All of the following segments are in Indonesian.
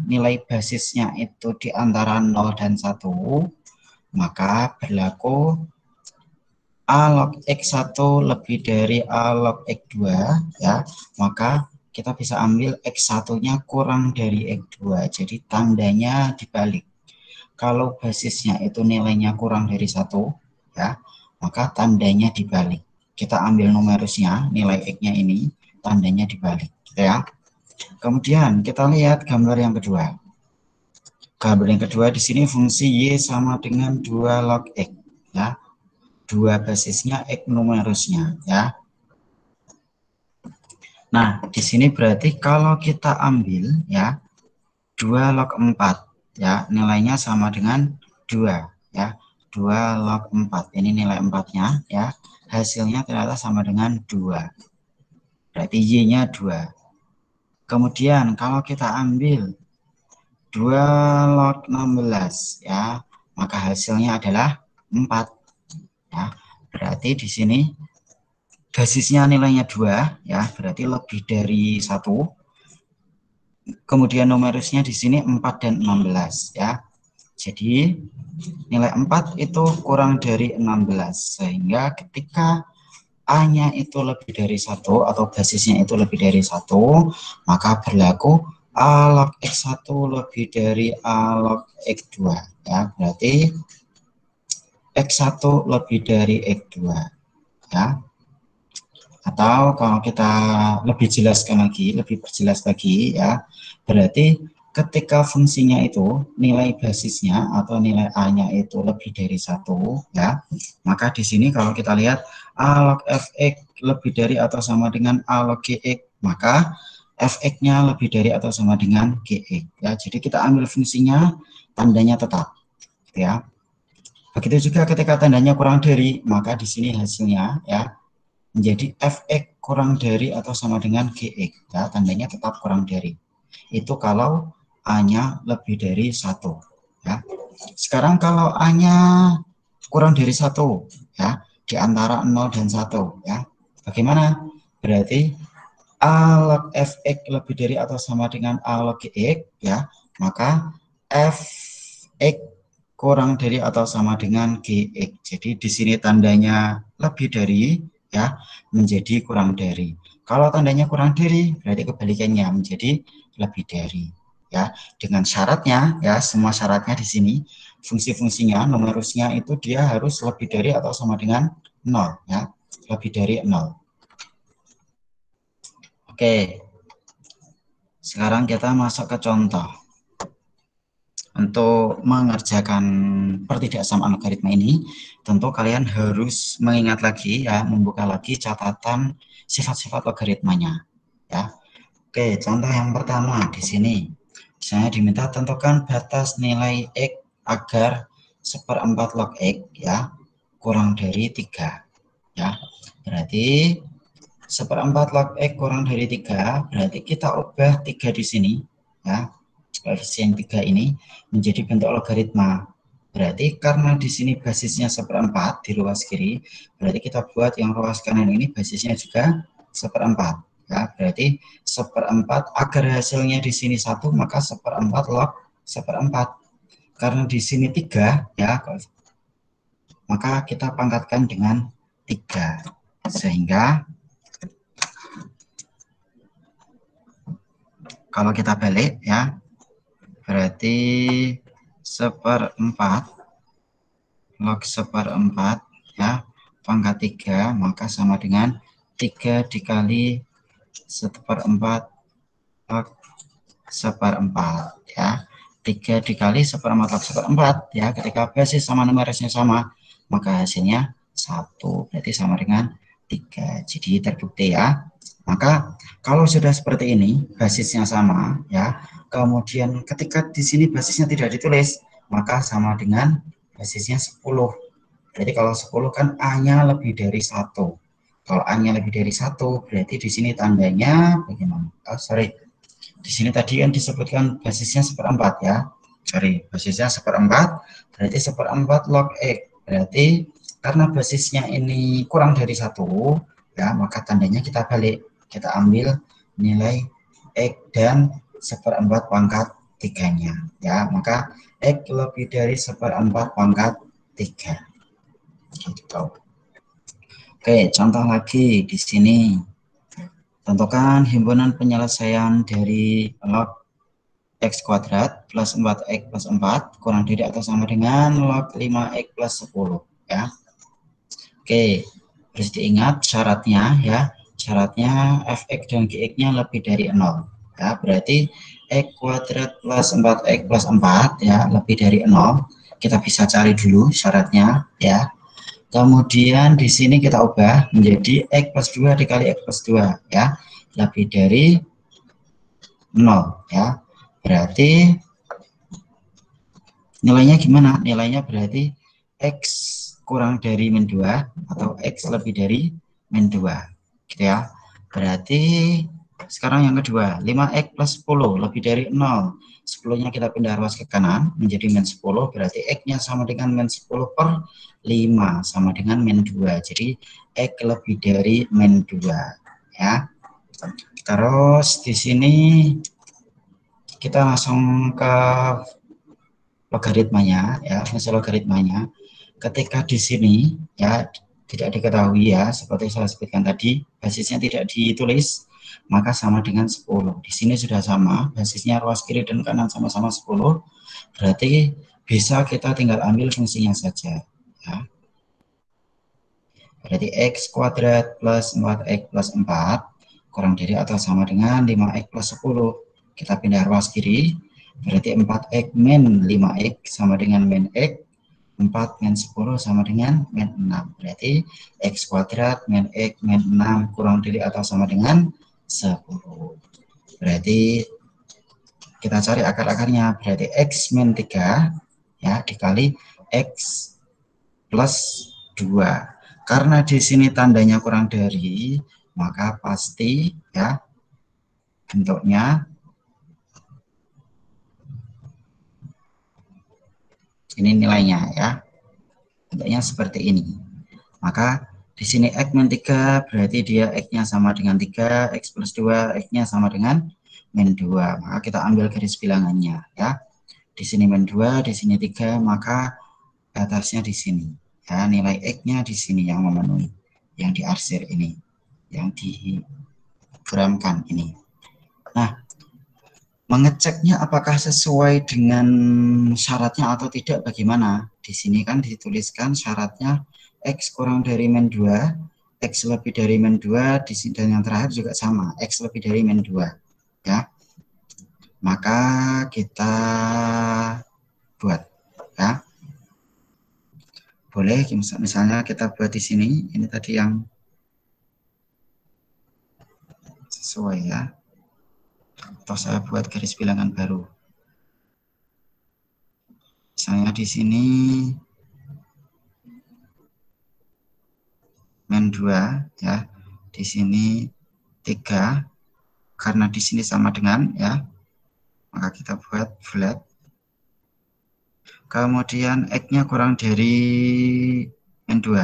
nilai basisnya itu di antara 0 dan 1, maka berlaku A log X1 lebih dari A log X2, ya, maka kita bisa ambil X1-nya kurang dari X2, jadi tandanya dibalik. Kalau basisnya itu nilainya kurang dari 1, ya, maka tandanya dibalik. Kita ambil numerusnya, nilai X-nya ini, tandanya dibalik, ya. Kemudian kita lihat gambar yang kedua. Gambar yang kedua di sini fungsi Y sama dengan 2 log X, ya. 2 basisnya X numerusnya, ya. Nah, di sini berarti kalau kita ambil, ya, 2 log 4, ya, nilainya sama dengan 2, ya. 2 log 4, ini nilai 4-nya, ya. Hasilnya ternyata sama dengan 2. Berarti Y-nya 2. Kemudian kalau kita ambil 2 log 16, ya, maka hasilnya adalah 4, ya. Berarti di sini basisnya nilainya 2, ya, berarti lebih dari 1. Kemudian numerusnya di sini 4 dan 16, ya. Jadi nilai 4 itu kurang dari 16, sehingga ketika A-nya itu lebih dari 1 atau basisnya itu lebih dari 1, maka berlaku A log X1 lebih dari A log X2, ya. Berarti X1 lebih dari X2, ya. Atau kalau kita lebih jelaskan lagi, lebih perjelas lagi, ya, berarti ketika fungsinya itu nilai basisnya atau nilai A-nya itu lebih dari 1, ya, maka di sini kalau kita lihat A log Fx lebih dari atau sama dengan A log Gx, maka Fx-nya lebih dari atau sama dengan Gx, ya. Jadi kita ambil fungsinya, tandanya tetap, ya. Begitu juga ketika tandanya kurang dari, maka di sini hasilnya, ya, menjadi Fx kurang dari atau sama dengan Gx, ya, tandanya tetap kurang dari. Itu kalau A-nya lebih dari 1, ya. Sekarang kalau A-nya kurang dari 1, ya, di antara 0 dan 1, ya. Bagaimana? Berarti A log Fx lebih dari atau sama dengan A log Gx, ya, maka Fx kurang dari atau sama dengan Gx. Jadi di sini tandanya lebih dari, ya, menjadi kurang dari. Kalau tandanya kurang dari, berarti kebalikannya menjadi lebih dari, ya. Dengan syaratnya, ya, semua syaratnya di sini, fungsi-fungsinya, numerusnya itu dia harus lebih dari atau sama dengan 0, ya, lebih dari 0. Oke, sekarang kita masuk ke contoh. Untuk mengerjakan pertidaksamaan logaritma ini, tentu kalian harus mengingat lagi, ya, membuka lagi catatan sifat-sifat logaritmanya, ya. Oke, contoh yang pertama di sini, saya diminta tentukan batas nilai X agar 1/4 log X, ya, kurang dari 3, ya. Berarti 1/4 log X kurang dari 3, berarti kita ubah 3 di sini, ya. Koefisien 3 ini menjadi bentuk logaritma. Berarti karena di sini basisnya 1/4 di ruas kiri, berarti kita buat yang ruas kanan ini basisnya juga 1/4. Ya, berarti 1/4 agar hasilnya di sini 1, maka 1/4 log 1/4. Karena di sini 3, ya, maka kita pangkatkan dengan 3. Sehingga kalau kita balik, ya, berarti 1/4 log 1/4, ya, pangkat 3, maka sama dengan 3 dikali 1/4 log 1/4, ya. 3 dikali 1/4 log 1/4, ya, ketika basis sama numerusnya sama, maka hasilnya 1, berarti sama dengan 3. Jadi terbukti, ya. Maka kalau sudah seperti ini, basisnya sama, ya, kemudian ketika di sini basisnya tidak ditulis, maka sama dengan basisnya 10. Berarti kalau 10 kan A-nya lebih dari 1. Kalau A-nya lebih dari 1, berarti di sini tandanya bagaimana? Oh, sorry. Di sini tadi kan disebutkan basisnya 1/4, ya. Sorry, basisnya 1/4, berarti 1/4 log X. Berarti karena basisnya ini kurang dari 1, ya, maka tandanya kita balik. Kita ambil nilai X dan 1/4 pangkat 3-nya ya, maka X lebih dari 1/4 pangkat 3 gitu. Oke, contoh lagi di sini. Tentukan himpunan penyelesaian dari log X kuadrat plus 4X plus 4 kurang dari atau sama dengan log 5X plus 10 ya. Oke, harus diingat syaratnya ya. Syaratnya fx dan gx-nya lebih dari 0 ya. Berarti x kuadrat plus 4x plus 4 ya lebih dari 0. Kita bisa cari dulu syaratnya ya. Kemudian di sini kita ubah menjadi x plus 2 dikali x plus 2 ya. Lebih dari 0 ya. Berarti nilainya gimana? Nilainya berarti X kurang dari min 2 atau X lebih dari min 2 gitu ya. Berarti sekarang yang kedua 5X plus 10 lebih dari 0. 10-nya kita pindah ruas ke kanan menjadi min 10, berarti X-nya sama dengan min 10 per 5 sama dengan min 2. Jadi X lebih dari min 2 ya. Terus di sini kita langsung ke logaritmanya ya, hasil logaritmanya. Ketika di sini ya tidak diketahui ya, seperti saya sebutkan tadi, basisnya tidak ditulis, maka sama dengan 10. Di sini sudah sama, basisnya ruas kiri dan kanan sama-sama 10, berarti bisa kita tinggal ambil fungsinya saja ya. Berarti x kuadrat plus 4x plus 4 kurang dari atau sama dengan 5x plus 10. Kita pindah ruas kiri, berarti 4x min 5x sama dengan min x, 4 min 10 sama dengan min 6. Berarti x kuadrat min x min 6 kurang dari atau sama dengan 10. Berarti kita cari akar-akarnya. Berarti x min 3 ya dikali x plus 2. Karena di sini tandanya kurang dari, maka pasti ya bentuknya ini nilainya ya. Bentuknya seperti ini. Maka di sini X min 3 berarti dia X-nya sama dengan 3, X plus 2 X-nya sama dengan min 2. Maka kita ambil garis bilangannya ya. Di sini min 2, di sini 3, maka atasnya di sini. Ya, nilai X-nya di sini yang memenuhi, yang diarsir ini, yang diburamkan ini. Nah, mengeceknya apakah sesuai dengan syaratnya atau tidak bagaimana? Di sini kan dituliskan syaratnya X kurang dari min 2, X lebih dari min 2, di sini dan yang terakhir juga sama, X lebih dari min 2. Ya. Maka kita buat ya. Boleh misalnya kita buat di sini, ini tadi yang sesuai ya. Atau saya buat garis bilangan baru. Misalnya di sini min 2 ya. Di sini 3 karena di sini sama dengan ya. Maka kita buat flat. Kemudian X-nya kurang dari min 2.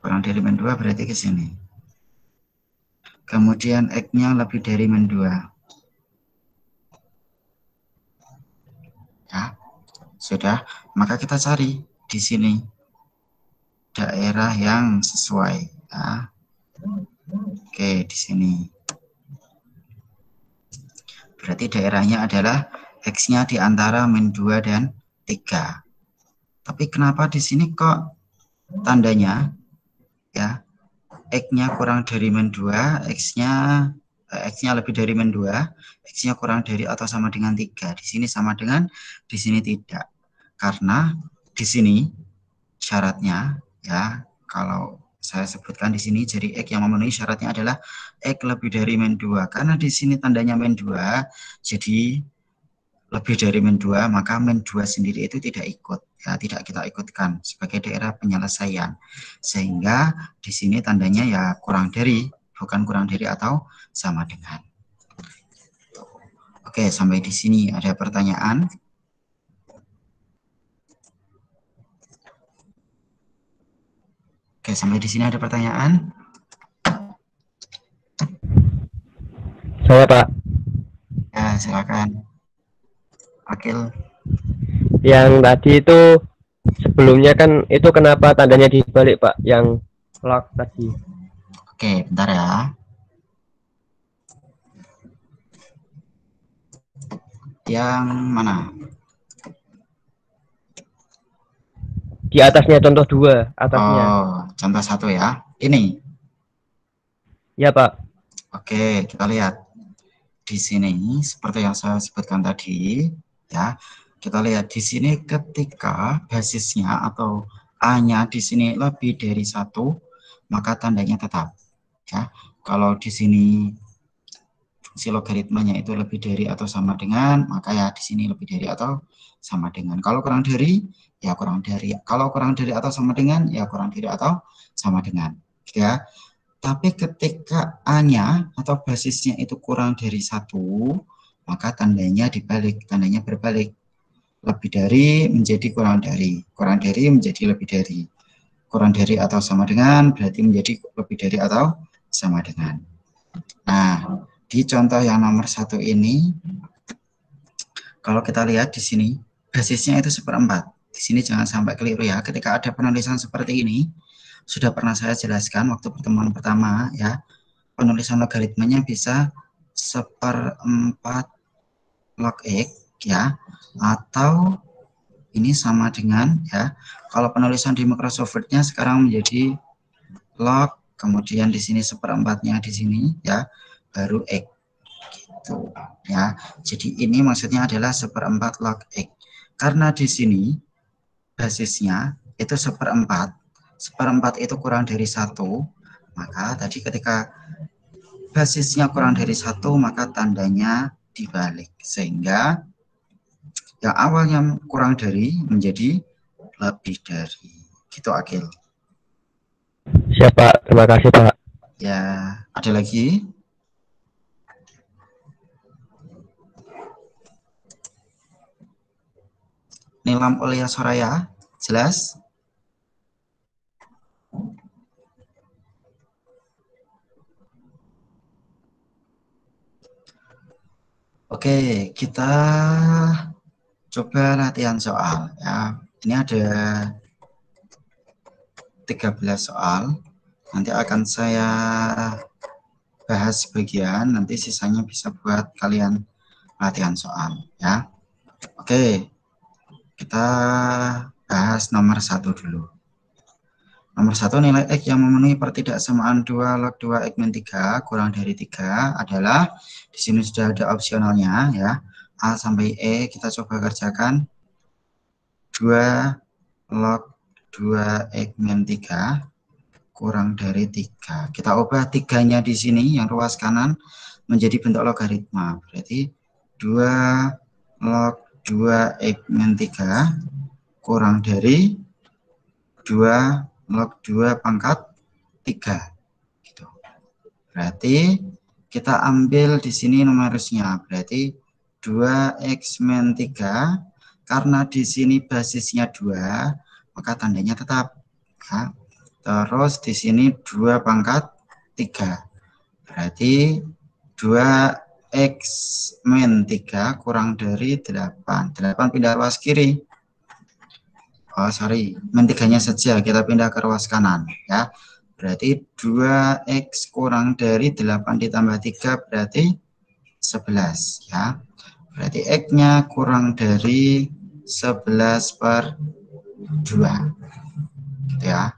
Kurang dari min 2 berarti ke sini. Kemudian X-nya lebih dari min 2. Ya. Sudah, maka kita cari di sini daerah yang sesuai ya. Oke, di sini. Berarti daerahnya adalah X-nya di antara min 2 dan 3. Tapi kenapa di sini kok tandanya ya X-nya kurang dari min 2, X-nya lebih dari min 2, X-nya kurang dari atau sama dengan 3. Di sini sama dengan, di sini tidak. Karena di sini syaratnya ya, kalau saya sebutkan di sini, jadi X yang memenuhi syaratnya adalah X lebih dari min 2. Karena di sini tandanya min 2, jadi lebih dari min 2, maka min 2 sendiri itu tidak ikut. Ya, tidak kita ikutkan sebagai daerah penyelesaian. Sehingga di sini tandanya ya kurang dari, bukan kurang dari atau sama dengan. Oke, sampai di sini ada pertanyaan? Oke, sampai di sini ada pertanyaan? Saya, Pak. Ya, silakan. Akil. Yang tadi itu sebelumnya kan itu kenapa tandanya dibalik Pak? Yang log tadi. Oke, bentar ya. Yang mana? Di atasnya contoh 2, atasnya. Oh, contoh 1 ya. Ini. Ya Pak. Oke, kita lihat. Di sini seperti yang saya sebutkan tadi, ya. Kita lihat di sini ketika basisnya atau A-nya di sini lebih dari 1, maka tandanya tetap, ya. Kalau di sini fungsi logaritmanya itu lebih dari atau sama dengan, maka ya di sini lebih dari atau sama dengan. Kalau kurang dari, ya kurang dari. Kalau kurang dari atau sama dengan, ya kurang dari atau sama dengan. Ya. Tapi ketika A-nya atau basisnya itu kurang dari 1, maka tandanya dibalik, tandanya berbalik. Lebih dari menjadi kurang dari menjadi lebih dari. Kurang dari atau sama dengan berarti menjadi lebih dari atau sama dengan. Nah, di contoh yang nomor 1 ini, kalau kita lihat di sini, basisnya itu 1/4. Di sini jangan sampai keliru ya, ketika ada penulisan seperti ini, sudah pernah saya jelaskan waktu pertemuan pertama ya, penulisan logaritmanya bisa 1/4 log X ya, atau ini sama dengan ya, kalau penulisan di Microsoft Word-nya sekarang menjadi log, kemudian di sini 1/4-nya di sini ya, baru X. Gitu, ya. Jadi ini maksudnya adalah 1/4 log X. Karena di sini basisnya itu 1/4. 1/4 itu kurang dari 1, maka tadi ketika basisnya kurang dari 1, maka tandanya dibalik. Sehingga yang awalnya kurang dari menjadi lebih dari. Gitu, Akil. Siap Pak, terima kasih Pak. Ya, ada lagi? Nilam Olia Soraya, jelas? Oke, kita coba latihan soal ya. Ini ada 13 soal. Nanti akan saya bahas sebagian, nanti sisanya bisa buat kalian latihan soal ya. Oke, kita bahas nomor 1 dulu. Nomor 1, nilai X yang memenuhi pertidaksamaan 2 log 2 X min 3 kurang dari 3 adalah, di sini sudah ada opsionalnya ya, A sampai E. Kita coba kerjakan. 2 log 2 X min 3 kurang dari 3. Kita ubah 3-nya di sini yang ruas kanan menjadi bentuk logaritma. Berarti 2 log 2 X min 3 kurang dari 2 log 2 pangkat 3. Gitu. Berarti kita ambil di sini numerusnya. Berarti 2x min 3, karena di sini basisnya 2, maka tandanya tetap. Ya. Terus di sini 2 pangkat 3. Berarti 2x min 3 kurang dari 8. 8 pindah ruas kiri. Oh, sorry, min 3-nya saja kita pindah ke ruas kanan ya. Berarti 2x kurang dari 8 ditambah 3 berarti 11 ya. Berarti x-nya kurang dari 11/2 gitu ya.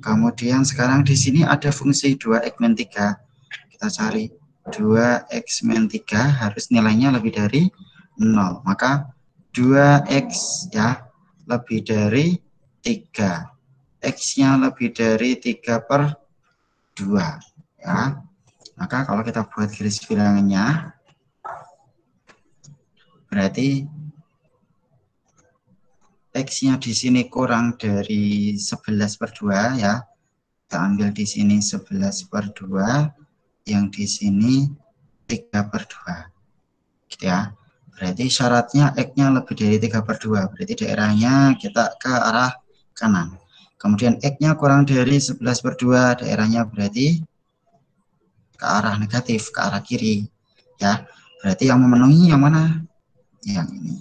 Kemudian sekarang di sini ada fungsi 2x min 3. Kita cari 2x min 3 harus nilainya lebih dari 0. Maka 2x ya lebih dari 3. X-nya lebih dari 3/2 ya. Maka kalau kita buat garis bilangannya, berarti X-nya di sini kurang dari 11/2 ya. Kita ambil di sini 11/2, yang di sini 3/2 gitu ya. Berarti syaratnya X-nya lebih dari 3/2, berarti daerahnya kita ke arah kanan. Kemudian X-nya kurang dari 11/2, daerahnya berarti ke arah negatif, ke arah kiri ya. Berarti yang memenuhi yang mana? Yang ini.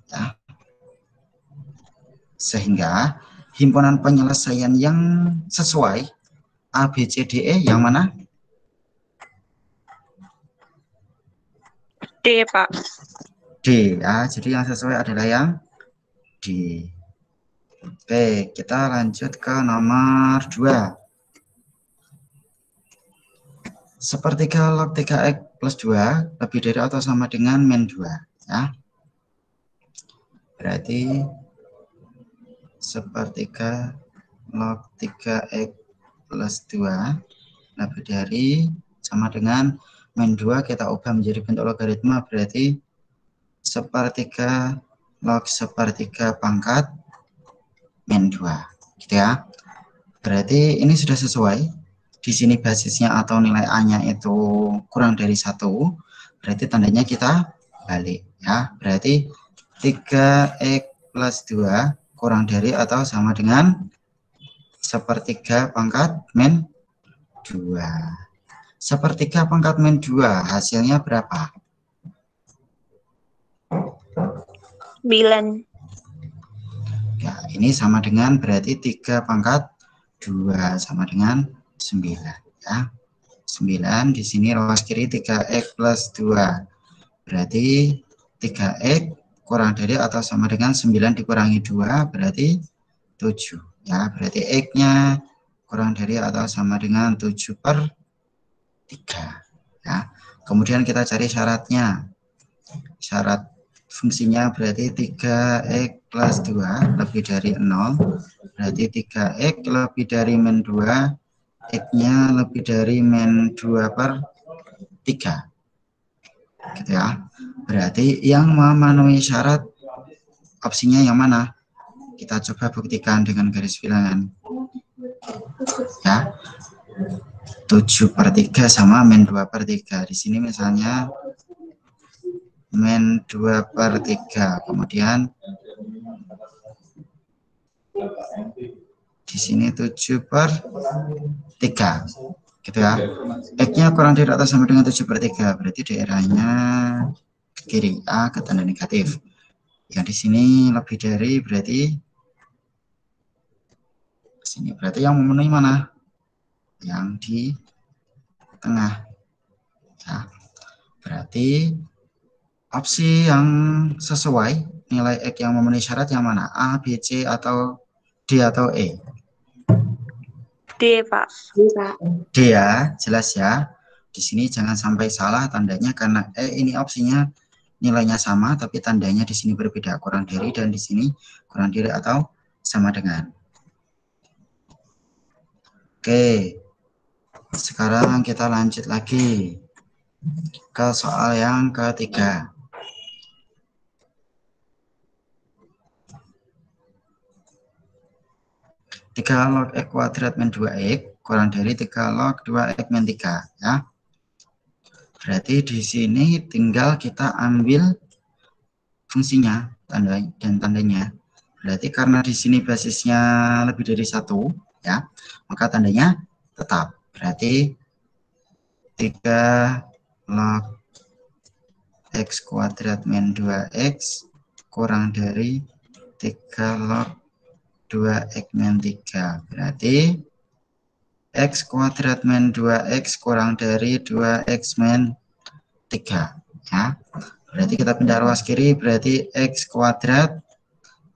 Ya. Sehingga himpunan penyelesaian yang sesuai A, B, C, D, E yang mana? D, Pak. D. Ya, jadi yang sesuai adalah yang D. Oke, kita lanjut ke nomor 2. Sepertiga log 3x plus 2 lebih dari atau sama dengan min 2. Ya. Berarti sepertiga log 3x plus 2 lebih dari sama dengan min 2, kita ubah menjadi bentuk logaritma, berarti sepertiga log sepertiga pangkat min 2, gitu ya. Berarti ini sudah sesuai. Di sini basisnya atau nilai A-nya itu kurang dari 1, berarti tandanya kita balik ya. Berarti 3x plus 2 kurang dari atau sama dengan sepertiga pangkat min 2. Sepertiga pangkat min 2 hasilnya berapa? 9. Ya, ini sama dengan berarti 3 pangkat 2 sama dengan 9 ya. 9 di sini ruas kiri 3x plus 2. Berarti 3x kurang dari atau sama dengan 9 dikurangi 2 berarti 7 ya. Berarti x-nya kurang dari atau sama dengan 7/3 ya. Kemudian kita cari syaratnya. Syarat fungsinya berarti 3x plus 2 lebih dari 0, berarti 3x lebih dari min 2, x-nya lebih dari min 2/3, gitu ya. Berarti yang memenuhi syarat opsinya yang mana? Kita coba buktikan dengan garis bilangan ya. 7/3 sama min 2/3. Di sini misalnya min 2/3, kemudian di sini 7/3, gitu ya. X-nya kurang dari atau sama dengan 7/3, berarti daerahnya ke kiri, A ke tanda negatif. Yang di sini lebih dari berarti sini, berarti yang memenuhi mana? Yang di tengah ya. Berarti opsi yang sesuai nilai X yang memenuhi syarat yang mana? A, B, C, atau D atau E? D, Pak. D ya, jelas ya. Di sini jangan sampai salah tandanya karena ini opsinya nilainya sama tapi tandanya di sini berbeda, kurang dari, dan di sini kurang dari atau sama dengan. Oke. Sekarang kita lanjut lagi ke soal yang ketiga. Tiga log x kuadrat min 2x kurang dari 3 log 2x min 3 ya. Berarti di sini tinggal kita ambil fungsinya dan tandanya. Berarti karena di sini basisnya lebih dari 1 ya, maka tandanya tetap. Berarti 3 log x kuadrat min 2x kurang dari 3 log 2x min 3. Berarti x kuadrat min 2x kurang dari 2x min 3 ya. Berarti kita pindah ruas kiri, berarti x kuadrat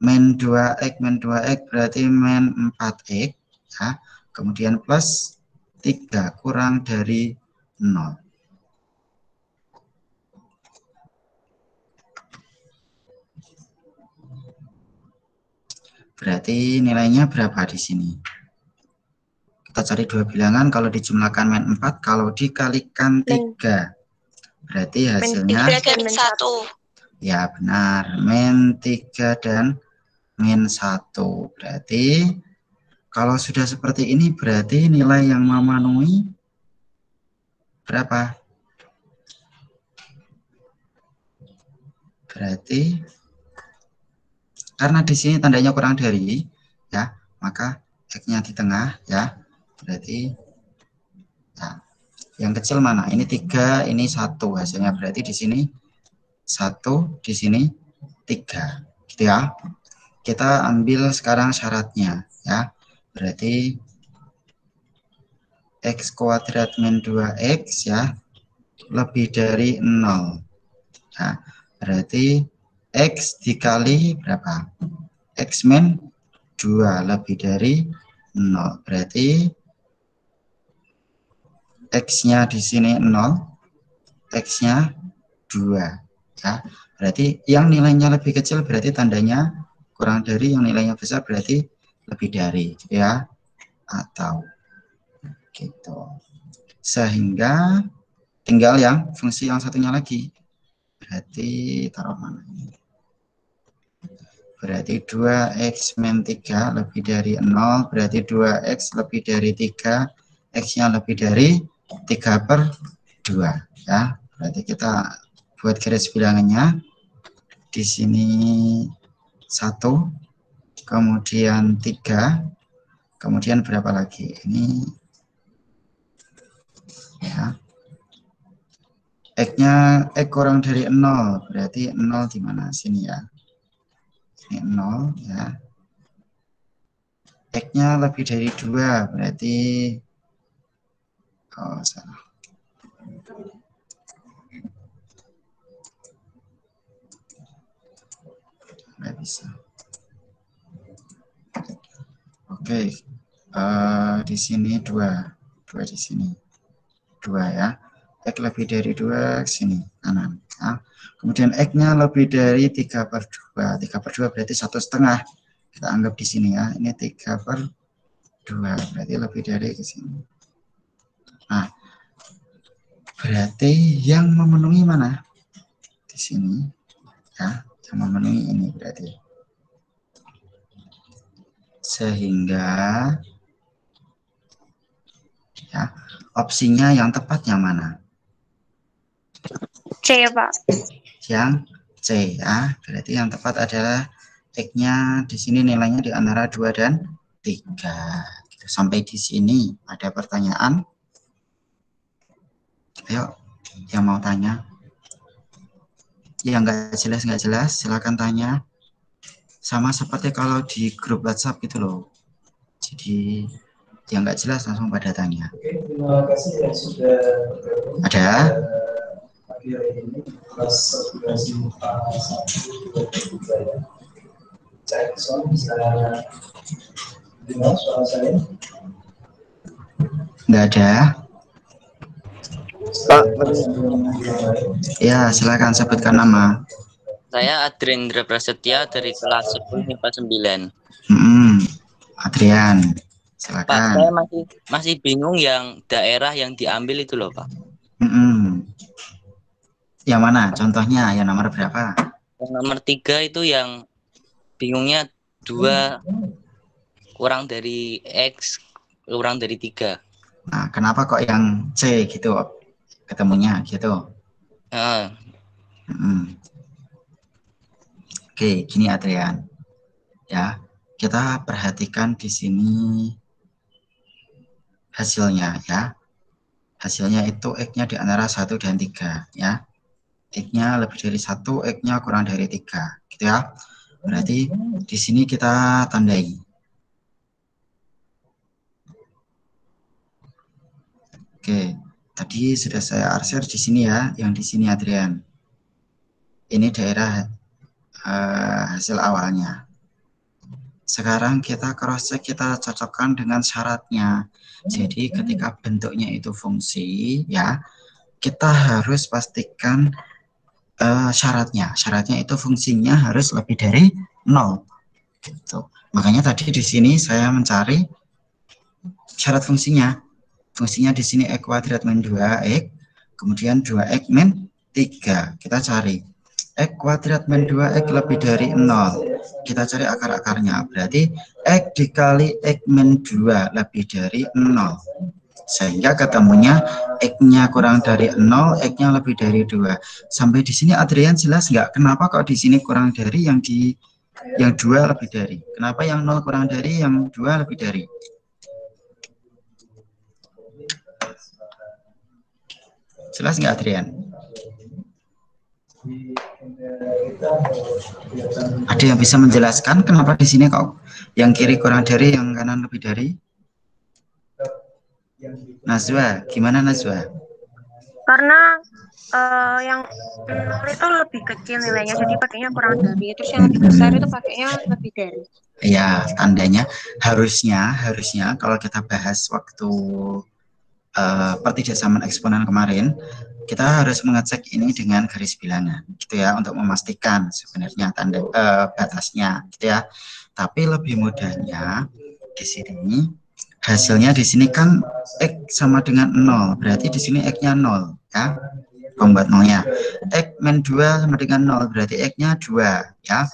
min 2x min 2x berarti min 4x ya. Kemudian plus 3 kurang dari 0. Berarti nilainya berapa di sini? Kita cari dua bilangan, kalau dijumlahkan min 4, kalau dikalikan 3. Berarti hasilnya min 3 dan min 1. Ya benar, min 3 dan min 1. Berarti kalau sudah seperti ini berarti nilai yang memenuhi berapa? Berarti karena di sini tandanya kurang dari ya, maka X-nya di tengah ya. Berarti ya, Yang kecil mana? Ini 3, ini 1 hasilnya. Berarti di sini 1, di sini 3. Gitu ya. Kita ambil sekarang syaratnya ya. Berarti X kuadrat min 2X ya lebih dari 0. Ya, berarti X dikali berapa? X min 2 lebih dari 0. Berarti X-nya di sini 0, X-nya 2. Ya, berarti yang nilainya lebih kecil berarti tandanya kurang dari, yang nilainya besar berarti lebih dari, ya, atau gitu. Sehingga tinggal yang fungsi yang satunya lagi. Berarti taruh mana ini? Berarti 2x min 3 lebih dari 0, berarti 2x lebih dari 3, x-nya lebih dari 3/2 ya. Berarti kita buat garis bilangannya. Di sini 1, kemudian 3, kemudian berapa lagi? Ini ya. X-nya kurang dari 0, berarti 0 di mana? Sini ya. Ini 0 ya. X-nya lebih dari 2, berarti salah. Nggak bisa. Oke. Di sini 2 di sini. 2 ya. X lebih dari 2 sini kanan. Ya. Kemudian X-nya lebih dari 3/2. 3/2 berarti 1,5. Kita anggap di sini ya. Ini 3/2 berarti lebih dari ke sini. Nah, berarti yang memenuhi mana? Di sini ya, yang memenuhi ini berarti. Sehingga ya, opsinya yang tepat yang mana? C, Pak. Yang C ya. Berarti yang tepat adalah X-nya di sini nilainya di antara 2 dan 3. Sampai di sini ada pertanyaan? Ayo, yang mau tanya? Yang nggak jelas, silakan tanya. Sama seperti kalau di grup WhatsApp gitu loh. Jadi yang nggak jelas langsung pada tanya. Oke, terima kasih yang sudah bergabung. Ada? Pagi hari ini kelas aplikasi A1 ya. Cek sound bisa dengar suara saya? Nggak ada? Pak, ya silakan sebutkan nama. Saya Adrendra Prasetya dari kelas 10 MIPA 9. Adrian, Pak, silakan. saya masih bingung yang daerah yang diambil itu loh, Pak. Yang mana? Contohnya yang nomor berapa? Yang nomor 3 itu yang bingungnya 2 kurang dari X kurang dari 3. Nah, kenapa kok yang C gitu ketemunya gitu? Oke, gini Adrian. Ya, kita perhatikan di sini hasilnya ya. Hasilnya itu X-nya di antara 1 dan 3 ya. X-nya lebih dari 1, X-nya kurang dari 3 gitu ya. Berarti di sini kita tandai. Oke, tadi sudah saya arsir di sini ya, yang di sini Adrian. Ini daerah hasil awalnya. Sekarang kita cross check, kita cocokkan dengan syaratnya. Jadi ketika bentuknya itu fungsi ya, kita harus pastikan syaratnya. Syaratnya itu fungsinya harus lebih dari 0. Gitu. Makanya tadi di sini saya mencari syarat fungsinya. Fungsinya di sini X kuadrat min 2X, kemudian 2X min 3. Kita cari X kuadrat min 2X lebih dari 0. Kita cari akar-akarnya. Berarti X dikali X min 2 lebih dari 0. Sehingga ketemunya X-nya kurang dari 0, X-nya lebih dari 2. Sampai di sini Adrian jelas nggak? Kenapa kok di sini kurang dari, yang 2 lebih dari? Kenapa yang 0 kurang dari, yang 2 lebih dari? Jelas nggak Adrian? Ada yang bisa menjelaskan kenapa di sini kok yang kiri kurang dari, yang kanan lebih dari? Najwa, gimana Najwa? Karena yang 0 itu lebih kecil nilainya, jadi pakainya kurang dari. Terus yang lebih besar itu pakainya lebih dari. Ya, tandanya harusnya kalau kita bahas waktu pertidaksamaan eksponen kemarin, kita harus mengecek ini dengan garis bilangan, gitu ya, untuk memastikan sebenarnya tanda batasnya, gitu ya. Tapi lebih mudahnya di sini, hasilnya di sini kan X sama dengan 0, berarti di sini X-nya 0, ya. Pembuat nolnya. X min 2 sama dengan 0, berarti X-nya 2, ya.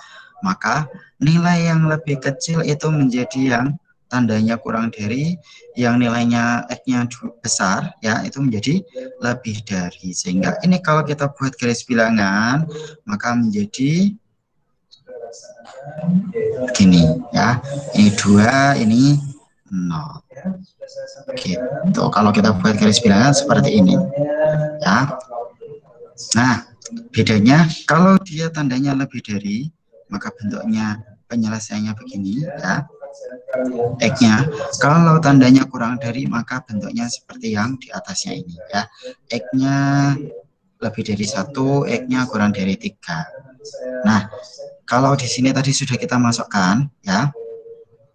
Maka nilai yang lebih kecil itu menjadi yang tandanya kurang dari, yang nilainya X-nya besar, ya, itu menjadi lebih dari. Sehingga ini kalau kita buat garis bilangan, maka menjadi begini, ya. Ini 2, ini 0. Gitu. Kalau kita buat garis bilangan seperti ini, ya. Nah, bedanya kalau dia tandanya lebih dari, maka bentuknya penyelesaiannya begini, ya. X-nya, kalau tandanya kurang dari, maka bentuknya seperti yang di atasnya ini, ya. X-nya lebih dari 1, X-nya kurang dari 3. Nah, kalau di sini tadi sudah kita masukkan, ya,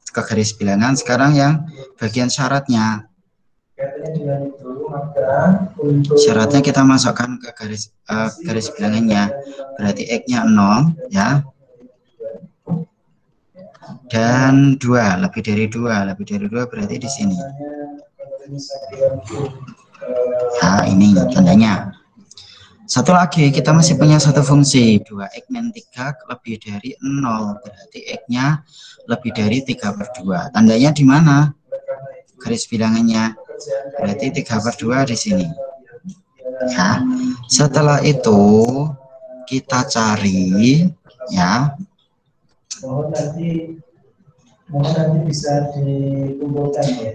ke garis bilangan. Sekarang yang bagian syaratnya. Syaratnya kita masukkan ke garis bilangannya. Berarti X-nya 0, ya. Dan 2, lebih dari 2 berarti di sini. Nah, ini tandanya. Satu lagi, kita masih punya satu fungsi, 2x min 3 lebih dari 0, berarti X-nya lebih dari 3/2. Tandanya di mana? Garis bilangannya. Berarti 3/2 di sini. Ya. Setelah itu, kita cari, ya.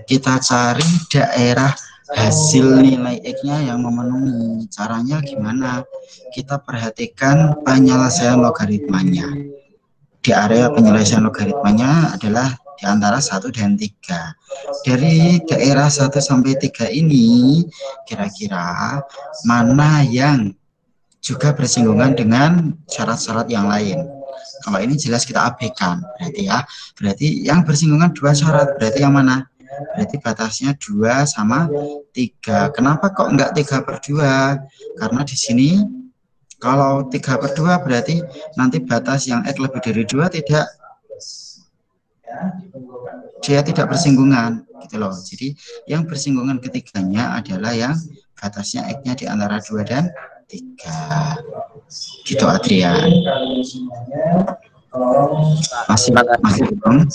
Kita cari daerah hasil nilai X-nya yang memenuhi. Caranya gimana? Kita perhatikan penyelesaian logaritmanya. Di area penyelesaian logaritmanya adalah di antara 1 dan 3. Dari daerah 1 sampai 3 ini, kira-kira mana yang juga bersinggungan dengan syarat-syarat yang lain. Kalau ini jelas kita abaikan, berarti ya. Berarti yang bersinggungan 2 syarat, berarti yang mana? Berarti batasnya 2 sama 3. Kenapa kok enggak 3/2? Karena di sini kalau 3/2 berarti nanti batas yang X lebih dari 2 dia tidak bersinggungan, gitu loh. Jadi yang bersinggungan ketiganya adalah yang batasnya X-nya di antara 2 dan 3. Gitu Adrian. Masih belum?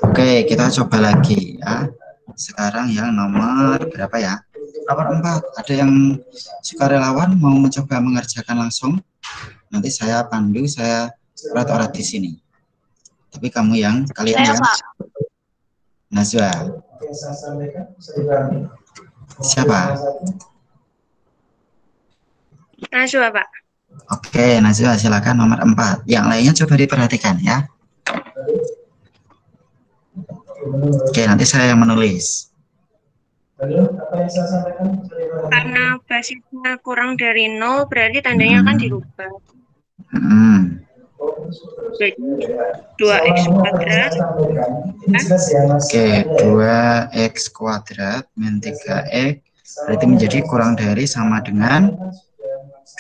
Oke, kita coba lagi ya. Sekarang yang nomor berapa ya? Nomor 4. Ada yang sukarelawan mau mencoba mengerjakan langsung? Nanti saya pandu, saya urat-urat di sini. Tapi kamu yang kalian yang Najwa. Siapa? Najwa, Pak. Oke, Najwa silakan nomor 4. Yang lainnya coba diperhatikan ya. Oke, nanti saya yang menulis. Karena basisnya kurang dari 0, berarti tandanya kan dirubah. Jadi 2x kuadrat. Oke, 2x kuadrat min 3x berarti menjadi kurang dari sama dengan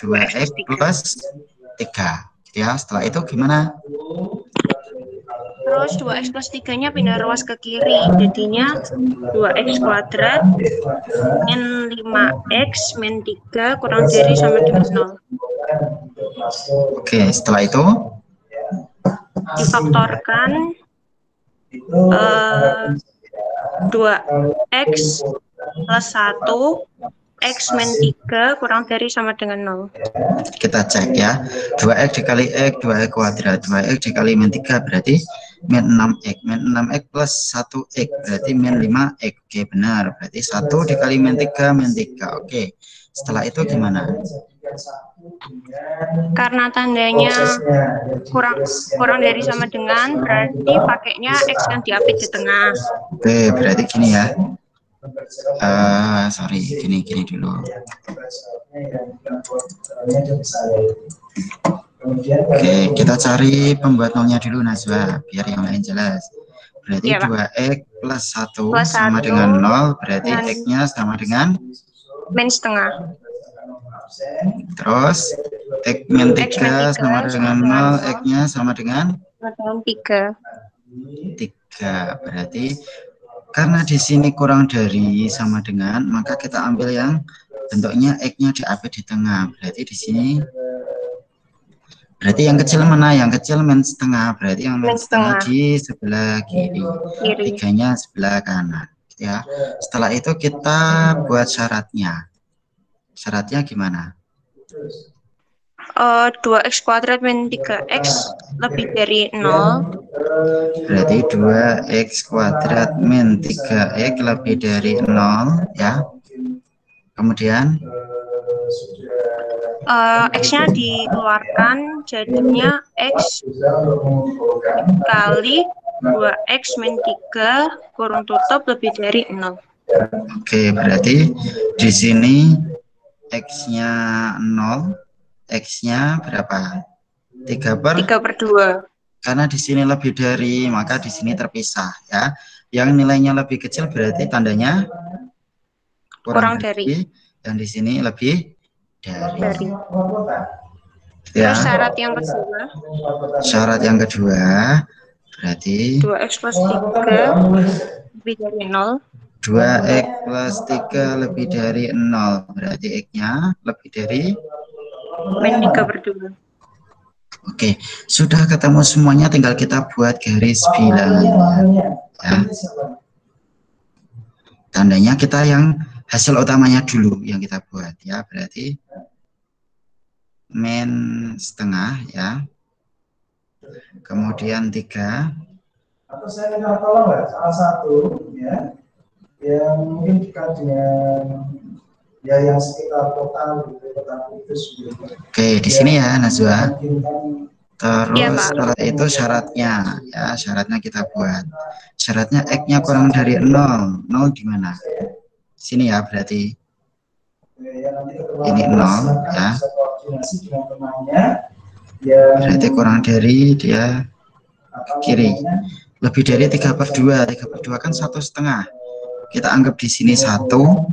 2x plus 3. Ya, setelah itu gimana? Terus 2x plus 3-nya pindah ruas ke kiri. Jadinya 2x kuadrat min 5x min 3 kurang dari sama dengan 0. Oke, setelah itu difaktorkan 2x plus 1 X min 3 kurang dari sama dengan 0. Kita cek ya. 2x dikali x, 2x kuadrat. 2x dikali min 3 berarti min 6x. Min 6x plus 1x berarti min 5x. Oke, benar. Berarti 1 dikali min 3, min 3. Oke. Setelah itu gimana? Karena tandanya kurang dari sama dengan, berarti pakainya X yang diapit di tengah. Oke, berarti gini ya. Sorry, gini dulu. Oke, kita cari pembuat nolnya dulu Najwa, biar yang lain jelas. Berarti Ya, Pak. 2X plus 1 Plus sama 1 dengan 0, berarti dan X-nya sama dengan min setengah. terus X min 3 X min 3 sama dengan 0, X-nya sama dengan 3. 3. Berarti karena di sini kurang dari sama dengan, maka kita ambil yang bentuknya X-nya diapit di tengah. Berarti di sini berarti yang kecil mana? Yang kecil min setengah. Berarti yang min setengah di sebelah kiri. 3-nya sebelah kanan. Ya. Setelah itu kita buat syaratnya. Syaratnya gimana? 2x kuadrat min 3x lebih dari 0. Berarti 2x kuadrat min 3x lebih dari 0 ya. Kemudian X-nya dikeluarkan, jadinya X kali 2X min 3 kurung tutup lebih dari 0. Oke, berarti di sini X-nya 0, X-nya berapa? 3/2. Karena di sini lebih dari, maka di sini terpisah ya. Yang nilainya lebih kecil berarti tandanya kurang dari, dan di sini lebih dari. Ya. Terus syarat yang kedua. Syarat yang kedua berarti 2x plus 3 lebih dari 0. 2x plus 3 lebih dari 0. Berarti X-nya lebih dari min 3/2. Oke, sudah ketemu semuanya, tinggal kita buat garis bilangannya. Ya. Tandanya kita yang hasil utamanya dulu yang kita buat ya, berarti min setengah ya. Kemudian 3. Atau saya minta tolong nggak, salah satu ya, yang mungkin dekat dengan ya yang sekitar total itu sudah. Oke, di sini ya Najwa. Terus Ya, Pak. setelah itu syaratnya ya, syaratnya kita buat. Syaratnya X-nya kurang dari 0. 0 di mana? Sini ya, berarti ini 0 ya. Berarti kurang dari dia ke kiri. Lebih dari 3/2. 3/2 kan 1,5. Kita anggap di sini 1,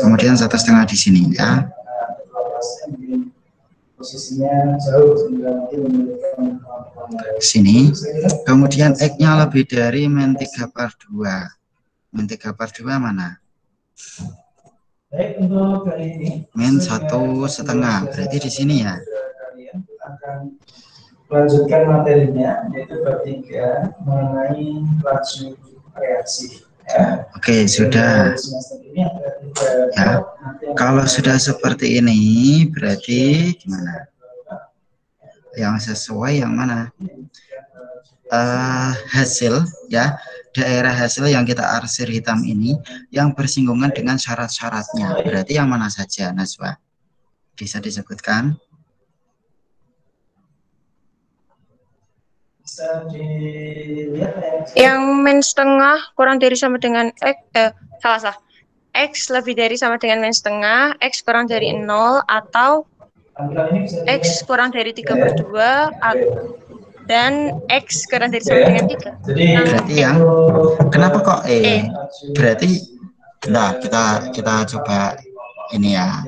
kemudian 1,5 di sini ya. Posisinya jauh Sini. Kemudian X-nya lebih dari min 3/2. Min 3/2 mana? Baik, untuk kali ini Min 1,5. Berarti di sini ya. Akan melanjutkan materinya, yaitu bab 3 mengenai laju reaksi. Ya. Oke, sudah. Ya. Kalau sudah seperti ini, berarti gimana? Yang sesuai yang mana? Hasil ya, daerah hasil yang kita arsir hitam ini yang bersinggungan dengan syarat-syaratnya. Berarti yang mana saja, Najwa? Bisa disebutkan? Bisa dilihat Yang min setengah kurang dari sama dengan X, salah. X lebih dari sama dengan min setengah, X kurang dari 0, atau X kurang dari 3/2, dan X kurang dari sama dengan 3. Berarti yang kenapa kok berarti nah kita coba ini ya,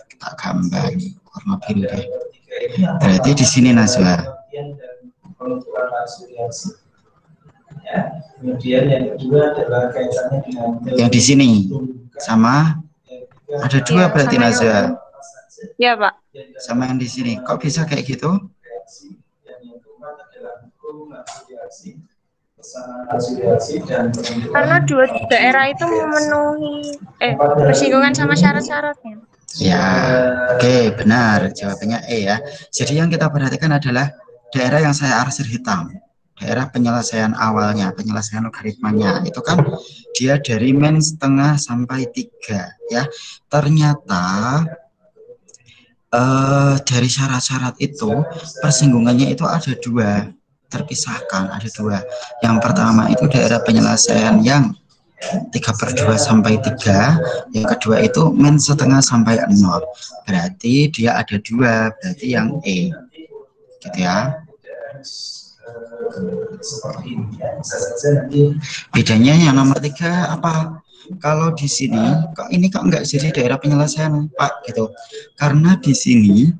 kita gambar warna biru deh. Berarti di sini Najwa. Kemudian yang kedua adalah kaitannya dengan yang di sini sama ada 2 berarti Najwa. Ya, Pak. Sama yang di sini. Kok bisa kayak gitu? Karena dua daerah itu memenuhi bersinggungan sama syarat-syaratnya. Ya, oke, benar. Jawabannya E ya. Jadi yang kita perhatikan adalah daerah yang saya arsir hitam. daerah penyelesaian awalnya, penyelesaian logaritmanya itu kan dia dari min setengah sampai 3 ya. Ternyata dari syarat-syarat itu persinggungannya itu ada 2, terpisahkan ada 2. Yang pertama itu daerah penyelesaian yang 3/2 sampai 3, yang kedua itu min setengah sampai 0. Berarti dia ada 2, berarti yang E gitu ya. Bedanya yang nomor 3 apa? Kalau di sini kok ini kok enggak jadi daerah penyelesaian Pak gitu, karena di sini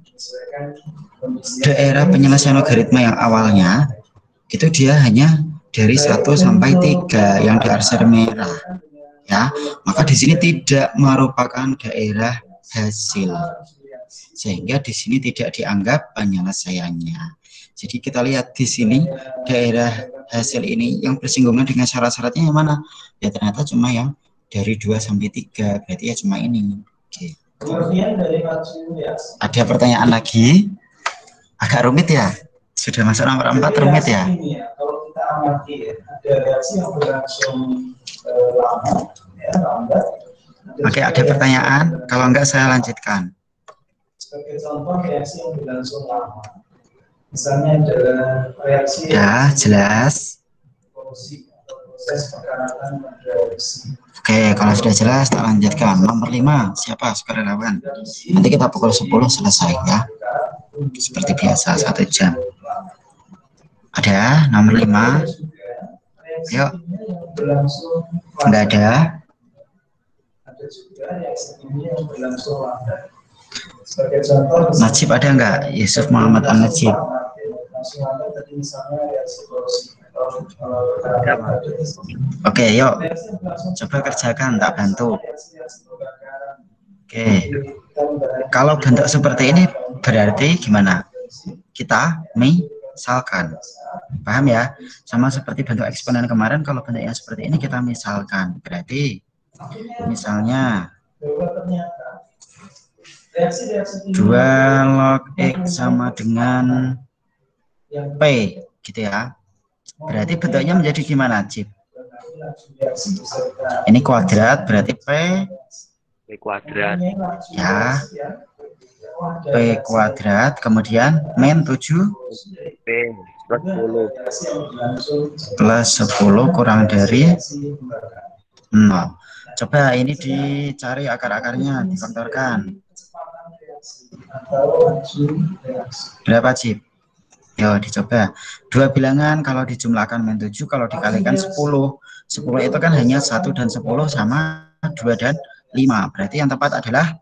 daerah penyelesaian logaritma yang awalnya itu dia hanya dari 1 sampai 3 yang diarsir merah ya, maka di sini tidak merupakan daerah hasil, sehingga di sini tidak dianggap penyelesaiannya. Jadi kita lihat di sini daerah hasil ini yang bersinggungan dengan syarat-syaratnya yang mana? Ya ternyata cuma yang dari 2 sampai 3, berarti ya cuma ini. Oke. Ada pertanyaan lagi? Agak rumit ya? Sudah masuk nomor 4 rumit ya? Kalau kita amati ada reaksi yang berlangsung lama, ya, lambat. Oke, ada pertanyaan? Kalau enggak saya lanjutkan. Sebagai contoh reaksi yang berlangsung lama, misalnya adalah reaksi ya jelas. korosif atau proses perkaratan pada besi. Oke, kalau sudah jelas tak lanjutkan. Nomor 5, siapa sukarelawan? Nanti kita pukul 10 selesai ya. Seperti biasa 1 jam. Ada nomor 5? Yuk. Enggak ada. Ada juga reaksi ini yang berlangsung lambat. Sebagai contoh, Najib ada enggak? Yusuf Muhammad An-Najib. langsung lambat tadi misalnya reaksi korosif. Oke, yuk. Coba kerjakan, tak bantu. Oke. Kalau bentuk seperti ini berarti gimana? Kita misalkan. Paham ya? Sama seperti bentuk eksponen kemarin, kalau bentuknya seperti ini kita misalkan. Berarti misalnya 2 log X sama dengan P gitu ya. Berarti bentuknya menjadi gimana, Cip? Ini kuadrat, berarti P kuadrat. Ya. P kuadrat, kemudian min 7 P plus 10. plus 10 kurang dari 0. Coba ini dicari akar-akarnya, difaktorkan. Berapa, Cip? Yo, dicoba. 2 bilangan kalau dijumlahkan min 7, kalau dikalikan 10. 10 itu kan hanya 1 dan 10 sama 2 dan 5. Berarti yang tepat adalah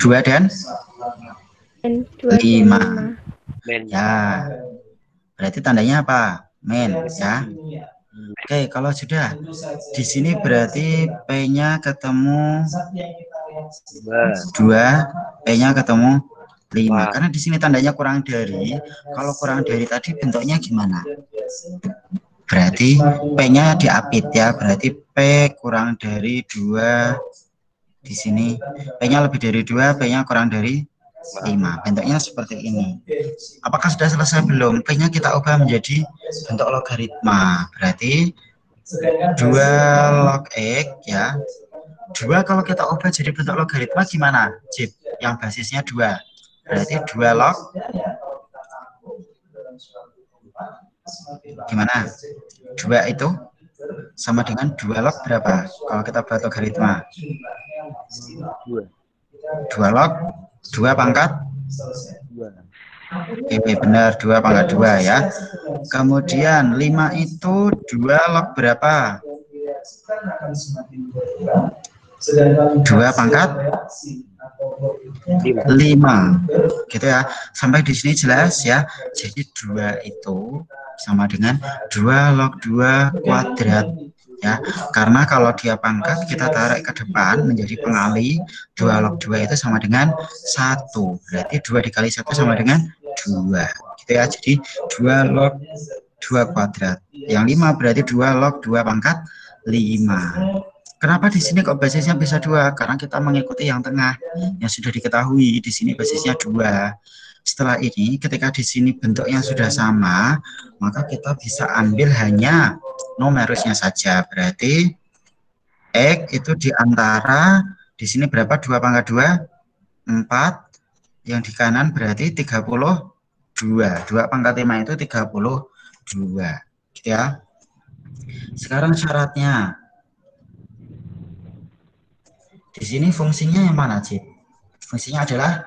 2 dan 5. Ya. Berarti tandanya apa? Min ya. Oke, kalau sudah di sini berarti P-nya ketemu 2, P-nya ketemu 5. Karena di sini tandanya kurang dari. Kalau kurang dari tadi bentuknya gimana? Berarti P-nya diapit ya. Berarti P kurang dari 2. Di sini P-nya lebih dari 2, P-nya kurang dari 5. Bentuknya seperti ini. Apakah sudah selesai belum? P-nya kita ubah menjadi bentuk logaritma. Berarti 2 log X ya. 2 kalau kita ubah jadi bentuk logaritma gimana? Jip, yang basisnya 2. Berarti 2 log gimana? 2 itu sama dengan 2 log berapa? Kalau kita buat logaritma 2 log 2 pangkat 2. Oke, benar 2 pangkat 2 ya. Kemudian 5 itu 2 log berapa? 2 pangkat 5 gitu ya. Sampai di sini jelas ya. Jadi 2 itu sama dengan 2 log 2 kuadrat ya. Karena kalau dia pangkat kita tarik ke depan menjadi pengali, 2 log 2 itu sama dengan 1. Berarti 2 dikali 1 sama dengan 2 gitu ya. Jadi 2 log 2 kuadrat. Yang 5 berarti 2 log 2 pangkat 5. Kenapa di sini kok basisnya bisa 2? Karena kita mengikuti yang tengah yang sudah diketahui. Di sini basisnya 2. setelah ini ketika di sini bentuknya sudah sama, maka kita bisa ambil hanya numerusnya saja. Berarti X itu di antara di sini berapa? 2 pangkat 2? 4. Yang di kanan berarti 32. 2 pangkat 5 itu 32. Gitu ya. Sekarang syaratnya. Di sini fungsinya yang mana, Cip? Fungsinya adalah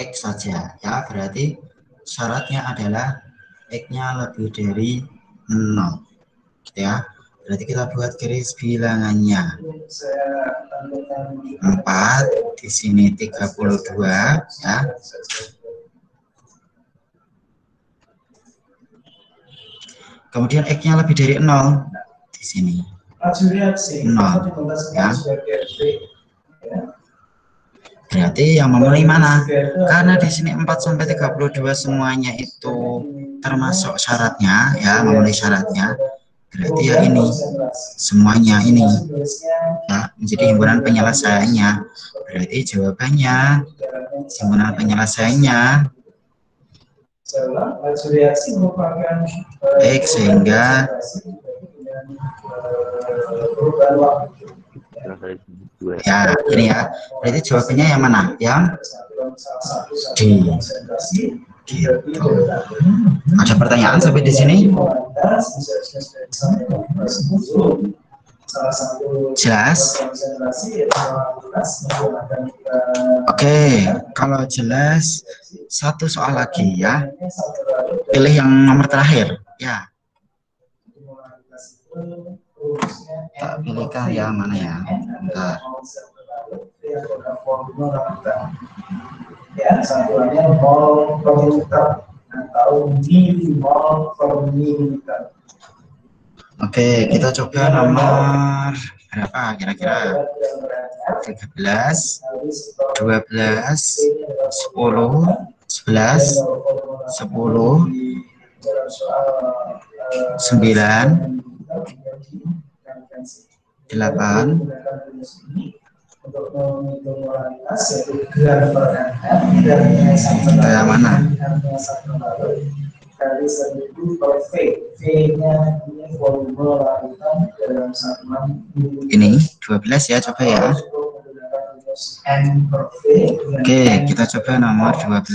X saja. Ya, berarti syaratnya adalah X-nya lebih dari 0. Gitu ya. Berarti kita buat garis bilangannya. 4, di sini 32, ya. Kemudian X-nya lebih dari 0 di sini. 0, ya. Berarti yang memenuhi mana? Karena di sini 4 sampai 32 semuanya itu termasuk syaratnya, ya, memenuhi syaratnya. Berarti ya ini semuanya ini, ya, menjadi himpunan penyelesaiannya. Berarti jawabannya himpunan penyelesaiannya X sehingga ya ini ya. Berarti jawabannya yang mana? Yang D. Gitu. Ada pertanyaan sampai di sini? Jelas? Oke, kalau jelas satu soal lagi ya. Pilih yang nomor terakhir ya. Tak pilihkan yang mana ya? Bentar. Ya, satuannya mol per liter atau milimol per mililiter. Oke, kita coba nomor berapa kira-kira? 13, 12, 10, 11, 10, 9, 8, kita yang mana? Ini 12 ya, coba ya. Oke, kita coba nomor 12.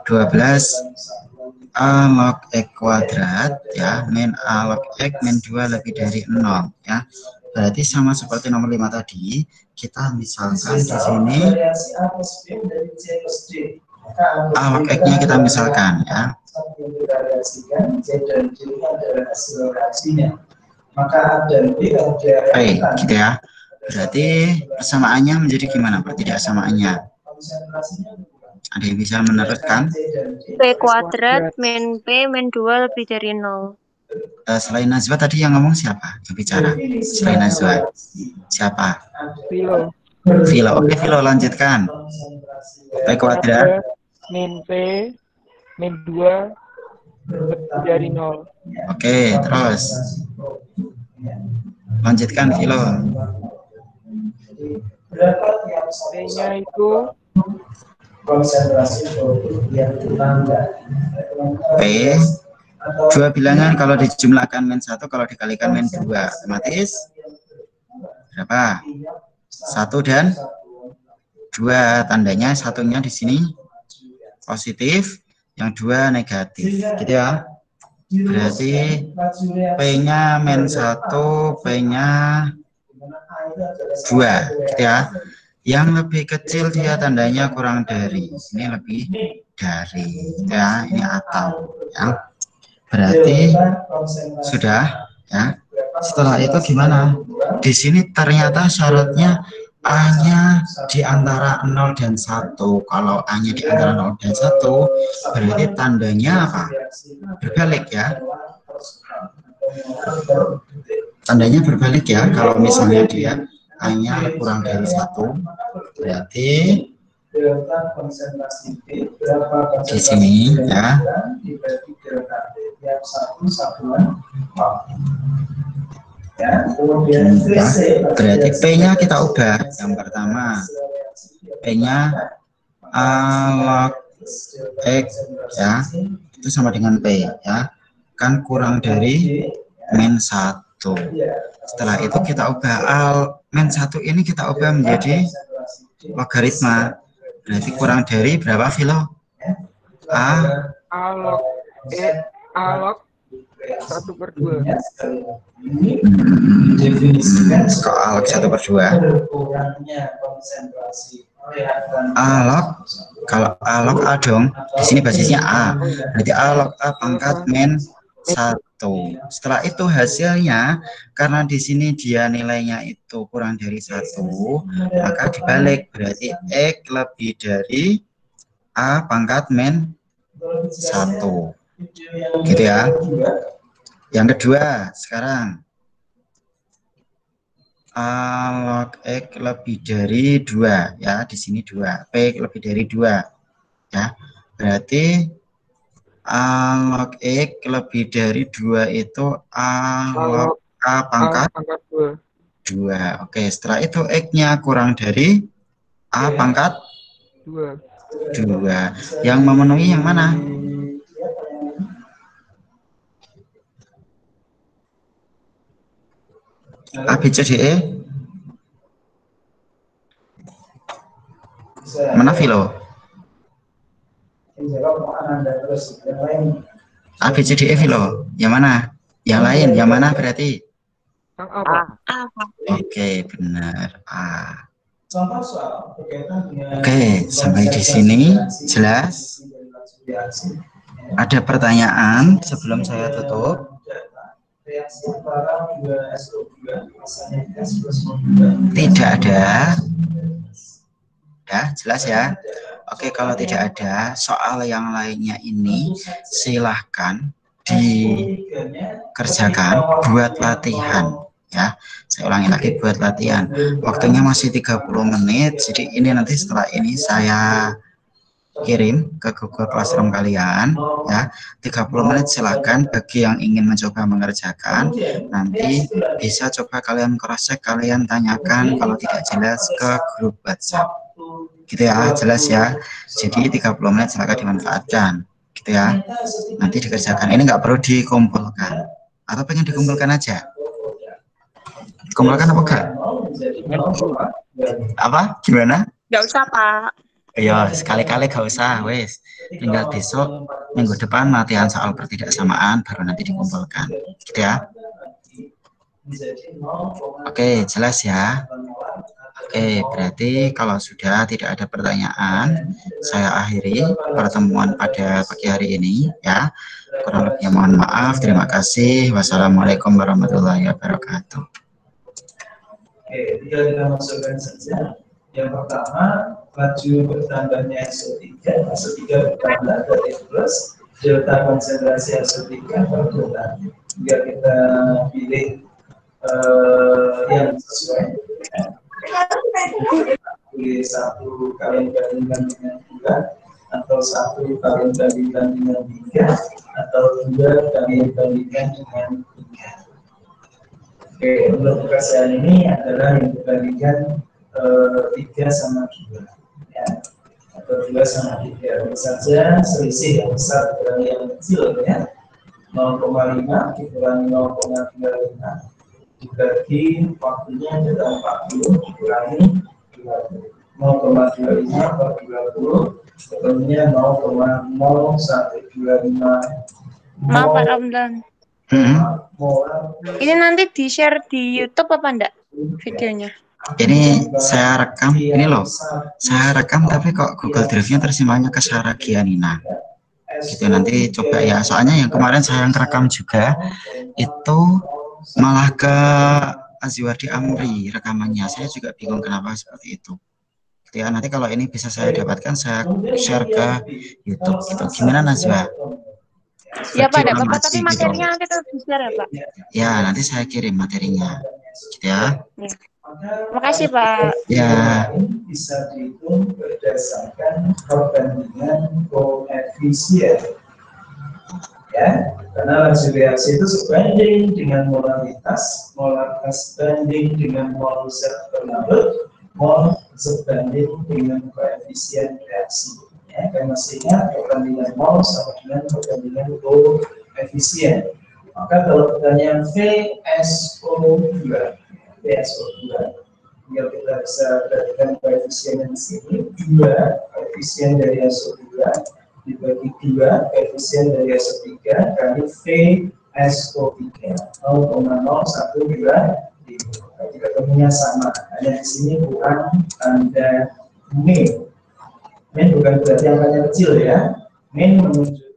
12 A log X kuadrat ya, min A log X min 2 lebih dari 0 ya. Berarti sama seperti nomor 5 tadi, kita misalkan di sini A log X-nya kita misalkan ya. Baik, gitu ya. Berarti persamaannya menjadi gimana Pak? Tidak samaannya. Ada yang bisa meneruskan? P kuadrat min P min 2 lebih dari 0. Selain Najwa tadi yang ngomong siapa? Yang bicara? Selain Najwa. Siapa? Filo. Filo. Oke, Filo lanjutkan. P kuadrat Min P min 2 lebih dari 0. Oke, terus lanjutkan Filo. P-nya itu P 2 bilangan kalau dijumlahkan min 1 kalau dikalikan min 2 otomatis berapa? 1 dan 2, tandanya satunya di sini positif, yang 2 negatif, gitu ya. Berarti P-nya min 1, P-nya 2, gitu ya. Yang lebih kecil dia tandanya kurang dari, ini lebih dari, gitu ya. Ini atau, ya. Berarti sudah, ya. Setelah itu gimana? Di sini ternyata syaratnya A-nya di antara 0 dan 1. Kalau A-nya di antara 0 dan 1, berarti tandanya apa? Berbalik ya. Tandanya berbalik ya. Kalau misalnya dia A-nya kurang dari 1, berarti di sini ya. Ya, berarti P-nya kita ubah. Yang pertama P-nya A log X ya itu sama dengan P ya, kan kurang dari min 1. Setelah itu kita ubah min 1 ini kita ubah menjadi logaritma, berarti kurang dari berapa Vilo? A log 1/2. Kok A log 1/2? Kalau A log A dong, di sini basisnya A, berarti A log A pangkat min 1. Setelah itu hasilnya, karena di sini dia nilainya itu kurang dari 1, maka dibalik, berarti X lebih dari A pangkat min 1. Gitu ya. Yang kedua, sekarang A log X lebih dari 2 ya, di sini 2, P lebih dari 2 ya, berarti A log X lebih dari 2 itu A log A pangkat 2. Oke, setelah itu X-nya kurang dari A pangkat 2. Yang memenuhi yang mana? A, B, C, D, E. Mana Vilo? A, B, C, D, E Vilo. Yang mana? Yang lain, yang mana berarti? Oke, benar. A. Oke, sampai di sini jelas? Ada pertanyaan sebelum saya tutup? Tidak ada. Ya, jelas ya. Oke, kalau tidak ada soal yang lainnya ini silahkan dikerjakan buat latihan ya. Saya ulangi lagi, buat latihan. Waktunya masih 30 menit. Jadi ini nanti setelah ini saya kirim ke Google Classroom kalian ya. 30 menit silahkan, bagi yang ingin mencoba mengerjakan nanti bisa coba kalian cross check, kalian tanyakan kalau tidak jelas ke grup WhatsApp gitu ya. Jelas ya, jadi 30 menit silahkan dimanfaatkan gitu ya. Nanti dikerjakan, ini nggak perlu dikumpulkan atau pengen dikumpulkan aja? Dikumpulkan apa enggak? Apa gimana? Nggak usah Pak. Ya, sekali-kali gak usah, wes. Tinggal besok, minggu depan latihan soal pertidaksamaan, baru nanti dikumpulkan. Gitu ya. Oke, jelas ya. Oke, berarti kalau sudah tidak ada pertanyaan, saya akhiri pertemuan pada pagi hari ini ya. Kurang lebihnya mohon maaf. Terima kasih. Wassalamualaikum warahmatullahi wabarakatuh. Oke, tinggal kita masukkan saja. Yang pertama, laju bertambahnya SO3 bertambah dari plus delta konsentrasi SO3 per delta. Jika kita pilih yang sesuai, pilih 1 kali bandingkan dengan 2, atau 1 kali bandingkan dengan 3, atau 2 kali bandingkan dengan 3. Oke, untuk pekerjaan ini adalah yang dibandingkan 3 sama 2 ya, atau 2 sama 3. Tentu saja selisih yang besar dikurangi yang kecil ya, 0,5 dikurangi 0,25 dibagi waktunya adalah 40 dikurangi 20, 0,25 per 20 ketemunya 0,0125. Maaf Pak Ramdan. Ini nanti di share di YouTube apa enggak videonya? Ini saya rekam, ini loh, saya rekam tapi kok Google Drive-nya tersimpannya ke Sarah Gianina. Gitu, nanti coba ya, soalnya yang kemarin saya rekam juga itu malah ke Azwardi Amri rekamannya. Saya juga bingung kenapa seperti itu. Gitu ya, nanti kalau ini bisa saya dapatkan, saya share ke YouTube. Gitu. Gimana Najwa? Ya Pak, ada Bapak, tapi materinya nanti terus di-share ya Pak? Ya, nanti saya kirim materinya. Gitu ya. Terima kasih Pak. Ya. Bisa dihitung berdasarkan perbandingan koefisien. Ya, karena laju reaksi itu sebanding dengan molaritas banding dengan mol zat per mol, mol sebanding dengan koefisien reaksi. Ya, kan masih ingat perbandingan mol sama dengan perbandingan koefisien. Maka kalau pertanyaan VSO2, biar kita bisa perhatikan koefisien di sini, 2 koefisien dari SO2 dibagi 2 koefisien dari SO3 kali VSO3 0,012. Jika temunya sama, hanya di sini kurang tanda min. Min bukan berarti angkanya kecil ya. Min menunjukkan